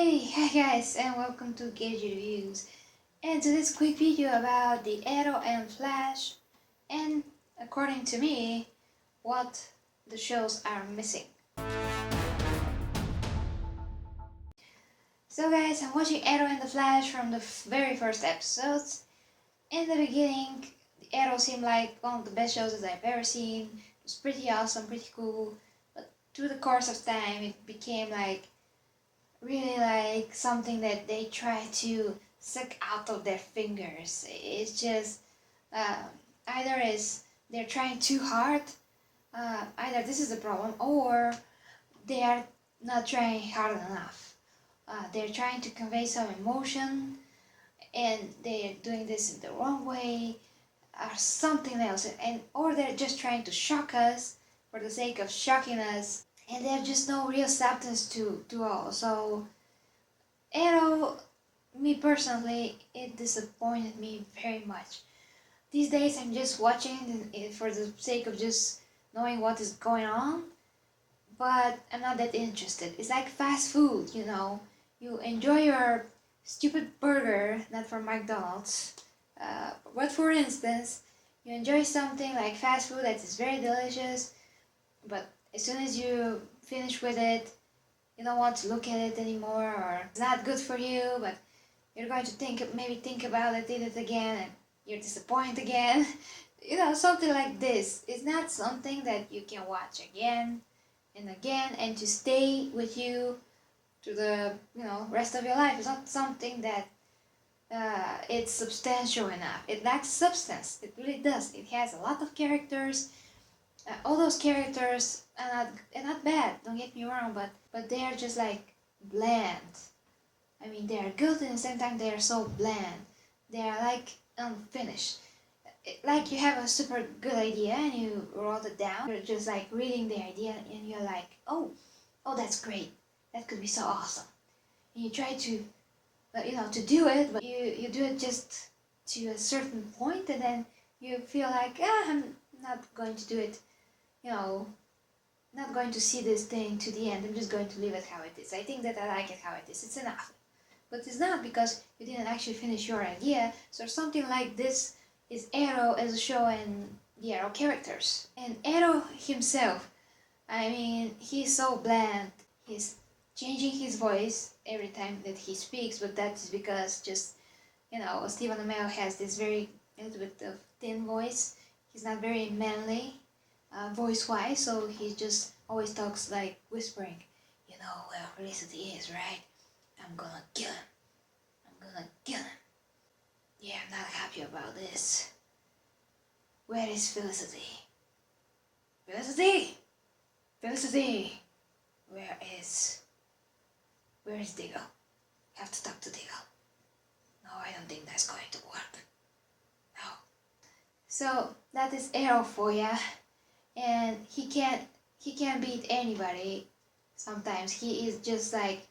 Hi guys, and welcome to Gauge Reviews. And to this quick video about the Arrow and Flash, and according to me, what the shows are missing. So guys, I'm watching Arrow and the Flash from the very first episodes. In the beginning, the Arrow seemed like one of the best shows that I've ever seen. It was pretty awesome, pretty cool. But through the course of time, it became really like something that they try to suck out of their fingers. It's just uh, either is they're trying too hard, either this is the problem, or they are not trying hard enough. They're trying to convey some emotion, and they're doing this in the wrong way, or something else, or they're just trying to shock us for the sake of shocking us, and there's just no real substance to all. So Arrow, me personally, it disappointed me very much. These days I'm just watching it for the sake of just knowing what is going on, but I'm not that interested. It's like fast food, you know. You enjoy your stupid burger, not from McDonald's, but for instance, you enjoy something like fast food that is very delicious, but as soon as you finish with it, you don't want to look at it anymore, or it's not good for you, but you're going to maybe think about it, eat it again, and you're disappointed again. You know, something like this. It's not something that you can watch again and again and to stay with you to the rest of your life. It's not something that it's substantial enough. It lacks substance. It really does. It has a lot of characters. All those characters are not bad, don't get me wrong, but they are just like bland. I mean, they are good and at the same time they are so bland. They are like unfinished. Like you have a super good idea and you wrote it down. You're just like reading the idea and you're like, oh, that's great. That could be so awesome. And you try to, to do it, but you do it just to a certain point, and then you feel like, I'm not going to do it, not going to see this thing to the end. I'm just going to leave it how it is. I think that I like it how it is. It's enough. But it's not, because you didn't actually finish your idea. So something like this is Arrow as a show and the Arrow characters. And Arrow himself, I mean, he's so bland. He's changing his voice every time that he speaks, but that is because just, Stephen Amell has this a little bit of thin voice. He's not very manly voice-wise, so he just always talks like whispering. You know where Felicity is, right? I'm gonna kill him. I'm gonna kill him. Yeah, I'm not happy about this. Where is Felicity? Felicity! Felicity! Where is Diggle? I have to talk to Diggle. No, I don't think that's going to work. No. So that is Arrow for ya. And he can't beat anybody. Sometimes he is just like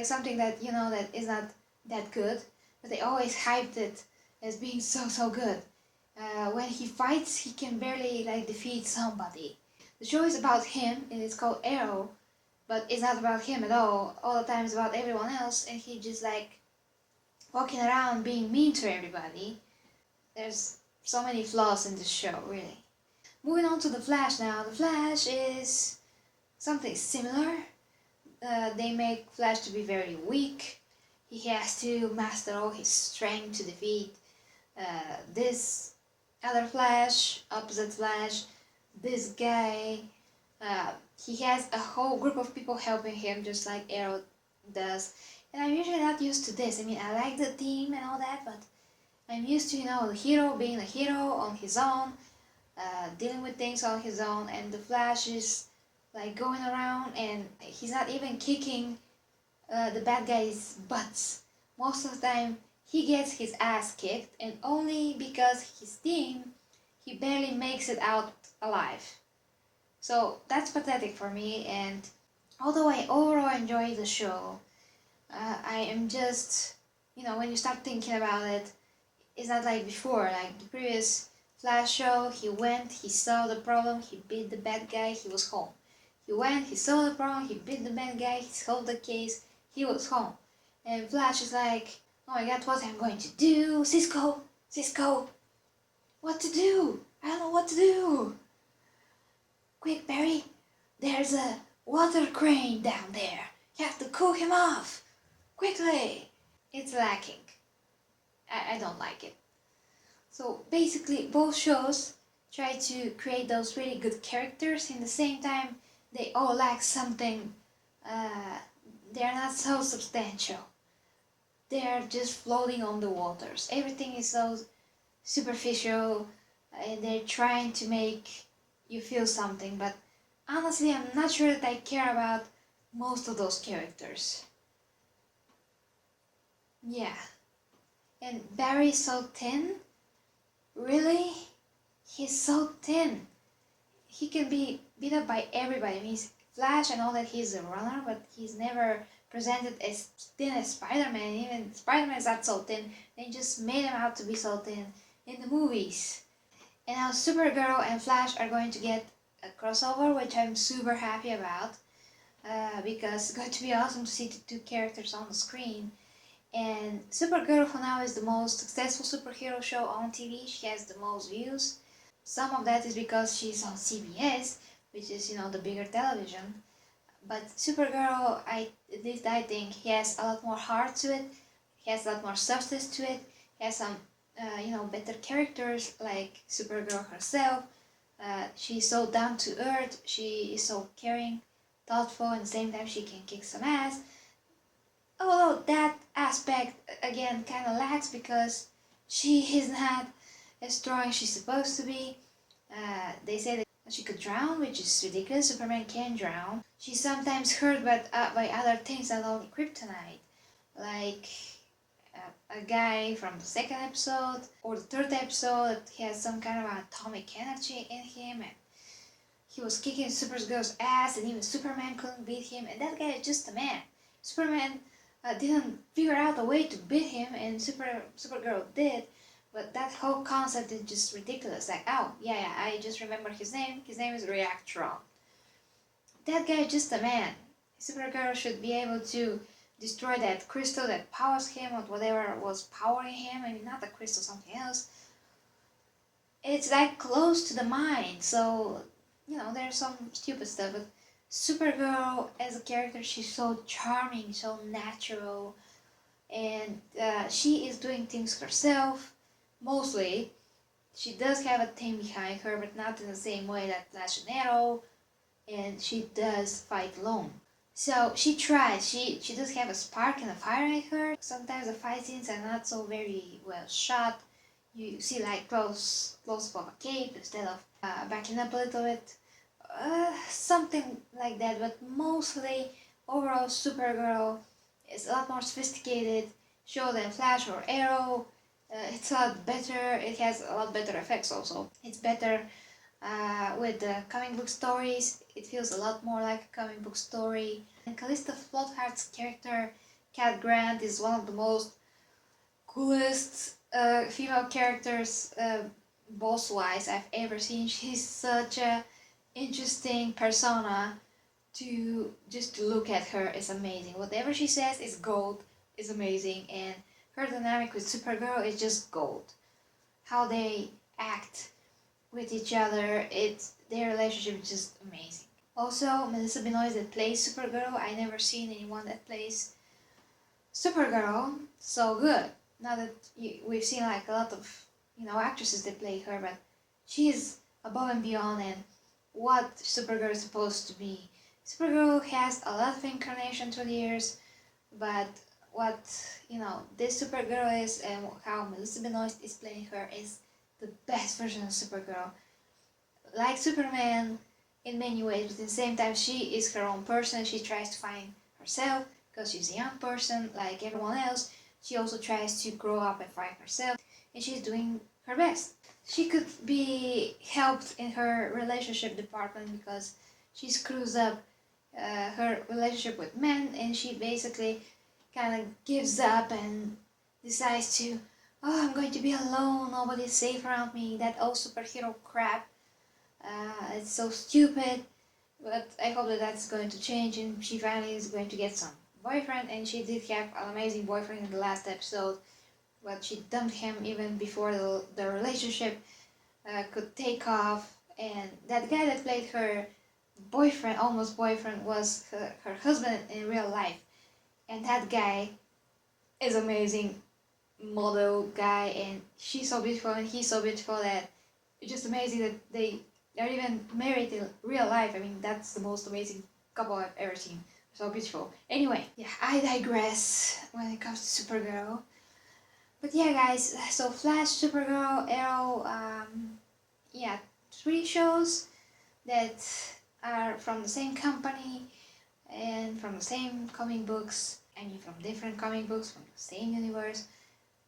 something that that is not that good, but they always hyped it as being so good. When he fights, he can barely defeat somebody. The show is about him and it's called Arrow, but it's not about him at all. All the time it's about everyone else, and he just walking around being mean to everybody. There's so many flaws in this show, really. Moving on to the Flash now. The Flash is something similar. They make Flash to be very weak. He has to master all his strength to defeat this other Flash, opposite Flash, this guy. He has a whole group of people helping him, just like Arrow does. And I'm usually not used to this. I mean, I like the theme and all that, but I'm used to, the hero being a hero on his own, dealing with things on his own, and the Flash is going around and he's not even kicking the bad guys' butts. Most of the time he gets his ass kicked, and only because his team, he barely makes it out alive. So that's pathetic for me, and although I overall enjoy the show, I am just, when you start thinking about it, it's not like before, like the previous Flash show. He went, he saw the problem, he beat the bad guy, he was home. He went, he saw the problem, he beat the bad guy, he solved the case, he was home. And Flash is like, oh my god, what am I going to do? Cisco, what to do? I don't know what to do. Quick, Barry, there's a water crane down there. You have to cool him off. Quickly. It's lacking. I don't like it. So basically, both shows try to create those really good characters. In the same time, they all lack something. They're not so substantial. They're just floating on the waters. Everything is so superficial, and they're trying to make you feel something. But honestly, I'm not sure that I care about most of those characters. Yeah. And Barry's so thin. Really? He's so thin. He can be beat up by everybody. I mean, he's Flash, I know that he's a runner, but he's never presented as thin as Spider-Man. Even Spider-Man is not so thin. They just made him out to be so thin in the movies. And now Supergirl and Flash are going to get a crossover, which I'm super happy about. Because it's going to be awesome to see the two characters on the screen. And Supergirl for now is the most successful superhero show on TV. She has the most views. Some of that is because she's on CBS, which is, the bigger television. But Supergirl, I think, he has a lot more heart to it. He has a lot more substance to it. He has some, better characters like Supergirl herself. She's so down to earth. She is so caring, thoughtful, and at the same time she can kick some ass. Although that aspect again kind of lacks because she is not as strong as she's supposed to be. They say that she could drown, which is ridiculous. Superman can drown. She's sometimes hurt by other things than only kryptonite, like a guy from the second episode or the third episode that he has some kind of atomic energy in him, and he was kicking Supergirl's ass, and even Superman couldn't beat him. And that guy is just a man. Superman didn't figure out a way to beat him, and Supergirl did. But that whole concept is just ridiculous. Like, oh, yeah, I just remember his name. His name is Reactron. That guy is just a man. Supergirl should be able to destroy that crystal that powers him or whatever was powering him. I mean, not the crystal, something else. It's like close to the mind. So, there's some stupid stuff. But Supergirl as a character, she's so charming, so natural. And she is doing things herself. Mostly, she does have a team behind her, but not in the same way that Flash and Arrow, and she does fight alone. So she tries. She does have a spark and a fire in her. Sometimes the fight scenes are not so very well shot. You see like close up of a cape instead of backing up a little bit. Something like that, but mostly overall Supergirl is a lot more sophisticated show than Flash or Arrow. It's a lot better. It has a lot better effects also. It's better with the comic book stories. It feels a lot more like a comic book story. And Calista Floodheart's character, Cat Grant, is one of the most coolest female characters, boss-wise, I've ever seen. She's such a interesting persona. To look at her is amazing. Whatever she says is gold. Is amazing, and her dynamic with Supergirl is just gold. How they act with each other, their relationship is just amazing. Also, Melissa Benoist that plays Supergirl, I never seen anyone that plays Supergirl so good. Now that we've seen like a lot of actresses that play her, but she is above and beyond and what Supergirl is supposed to be. Supergirl has a lot of incarnation through the years, but what this Supergirl is and how Melissa Benoist is playing her is the best version of Supergirl. Like Superman in many ways, but at the same time she is her own person. She tries to find herself because she's a young person like everyone else. She also tries to grow up and find herself, and she's doing her best. She could be helped in her relationship department because she screws up her relationship with men, and she basically kind of gives up and decides to, I'm going to be alone, nobody's safe around me, that old superhero crap. It's so stupid, but I hope that that's going to change and she finally is going to get some boyfriend, and she did have an amazing boyfriend in the last episode, but she dumped him even before the relationship could take off. And that guy that played her boyfriend, almost boyfriend, was her husband in real life. And that guy is amazing model guy, and she's so beautiful and he's so beautiful that it's just amazing that they are even married in real life. I mean, that's the most amazing couple I've ever seen. So beautiful. Anyway, yeah, I digress when it comes to Supergirl. But yeah, guys, so Flash, Supergirl, Arrow, yeah, 3 shows that are from the same company and from the same comic books. I mean, from different comic books from the same universe.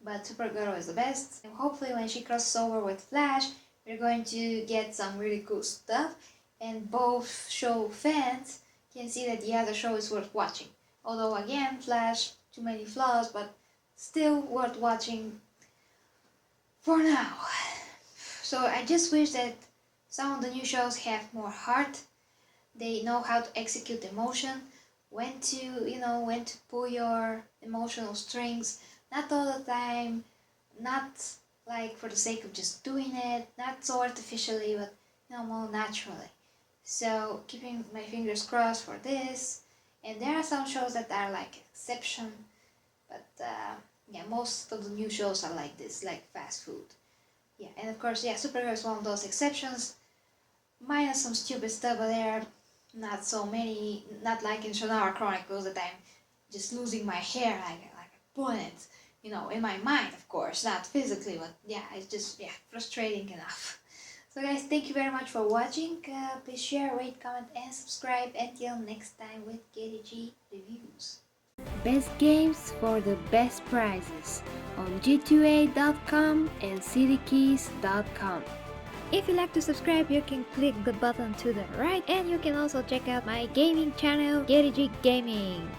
But Supergirl is the best. And hopefully when she crosses over with Flash, we're going to get some really cool stuff. And both show fans can see that the other show is worth watching. Although again, Flash, too many flaws, but still worth watching for now. So I just wish that some of the new shows have more heart. They know how to execute emotion, when to pull your emotional strings, not all the time, not like for the sake of just doing it, not so artificially, but more naturally. So keeping my fingers crossed for this. And there are some shows that are like exception, but yeah, most of the new shows are like this, like fast food. Yeah, and of course, yeah, Supergirl is one of those exceptions, minus some stupid stuff, but there are not so many, not like in Shannara Chronicles that I'm just losing my hair like a bullet, in my mind, of course, not physically, but yeah, it's just, yeah, frustrating enough. So guys, thank you very much for watching. Please share, rate, comment, and subscribe. Until next time with KDG Reviews. Best games for the best prices on g2a.com and citykeys.com. If you like to subscribe, you can click the button to the right, and you can also check out my gaming channel, KDG Gaming.